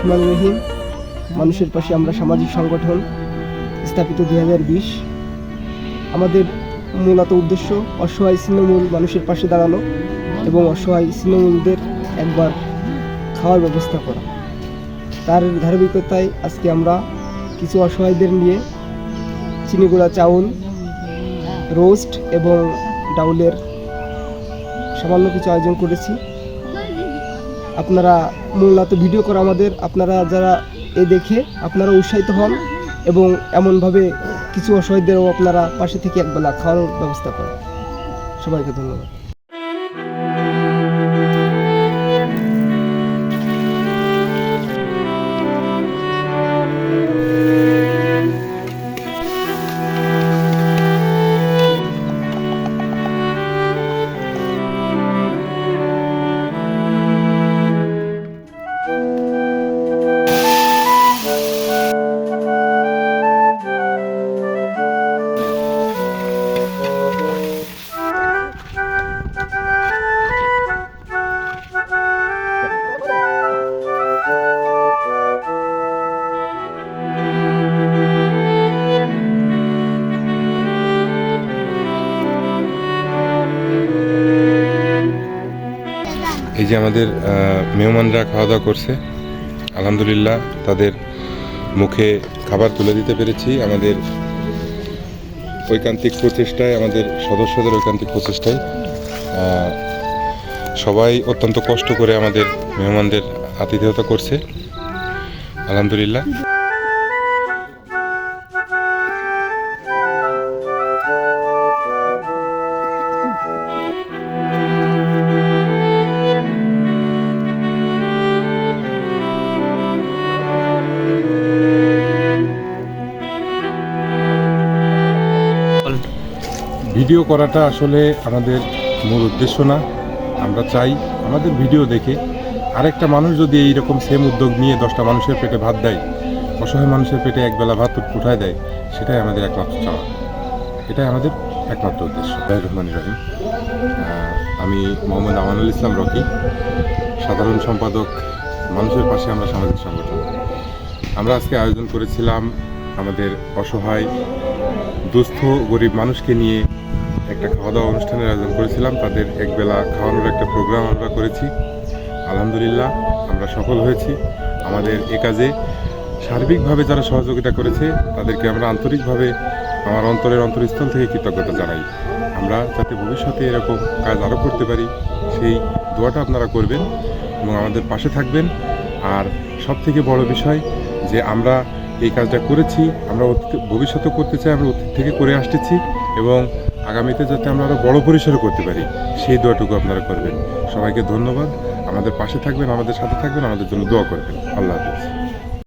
রহমানির রহিম। মানুষের পাশে আমরা সামাজিক সংগঠন স্থাপিত 2020। আমাদের মূলত উদ্দেশ্য অসহায় ছিন্নমূল মানুষের পাশে দাঁড়ানো এবং অসহায় ছিন্নমূলদের একবার খাওয়ার ব্যবস্থা করা। তার ধারাবাহিকতায় আজকে আমরা কিছু অসহায়দের নিয়ে চিনিগুড়া চাউল, রোস্ট এবং ডাউলের সামান্য কিছু আয়োজন করেছি। আপনারা মূলত ভিডিও করা আমাদের, আপনারা যারা দেখে আপনারা উৎসাহিত হন এবং এমনভাবে কিছু অসহায়দেরও আপনারা পাশে থেকে একবেলা খাওয়ানোর ব্যবস্থা করেন। সবাইকে ধন্যবাদ। এই যে আমাদের মেহমানরা খাওয়া দাওয়া করছে, আলহামদুলিল্লাহ তাদের মুখে খাবার তুলে দিতে পেরেছি। আমাদের ঐকান্তিক প্রচেষ্টায়, আমাদের সদস্যদের ঐকান্তিক প্রচেষ্টায় সবাই অত্যন্ত কষ্ট করে আমাদের মেহমানদের আতিথেয়তা করছে, আলহামদুলিল্লাহ। ভিডিও করাটা আসলে আমাদের মূল উদ্দেশ্য না। আমরা চাই আমাদের ভিডিও দেখে আরেকটা মানুষ যদি এইরকম সেম উদ্যোগ নিয়ে 10টা মানুষের পেটে ভাত দেয়, অসহায় মানুষের পেটে একবেলা ভাত উঠায় দেয়, সেটাই আমাদের একমাত্র চাওয়া, এটাই আমাদের একমাত্র উদ্দেশ্য। রহমানির রহিম। আমি মোহাম্মদ আমানুল ইসলাম রকি, সাধারণ সম্পাদক, মানুষের পাশে আমরা সামাজিক সংগঠন। আমরা আজকে আয়োজন করেছিলাম আমাদের অসহায় দুস্থ গরিব মানুষকে নিয়ে একটা খাওয়া দাওয়া অনুষ্ঠানের আয়োজন করেছিলাম। তাদের একবেলা খাওয়ানোর একটা প্রোগ্রাম আমরা করেছি, আলহামদুলিল্লাহ আমরা সফল হয়েছি। আমাদের এ কাজে সার্বিকভাবে যারা সহযোগিতা করেছে তাদেরকে আমরা আন্তরিকভাবে আমার অন্তরস্থল থেকে কৃতজ্ঞতা জানাই। আমরা যাতে ভবিষ্যতে এরকম কাজ আরও করতে পারি সেই দোয়াটা আপনারা করবেন এবং আমাদের পাশে থাকবেন। আর সবথেকে বড় বিষয় যে আমরা এই কাজটা করেছি, আমরা ভবিষ্যতে করতে চাই, আমরা অতীত থেকে করে আসতেছি এবং আগামীতে যাতে আমরা আরও বড় পরিসরে করতে পারি সেই দোয়াটুকু আপনারা করবেন। সবাইকে ধন্যবাদ। আমাদের পাশে থাকবেন, আমাদের সাথে থাকবেন, আমাদের জন্য দোয়া করবেন। আল্লাহ হাফেজ।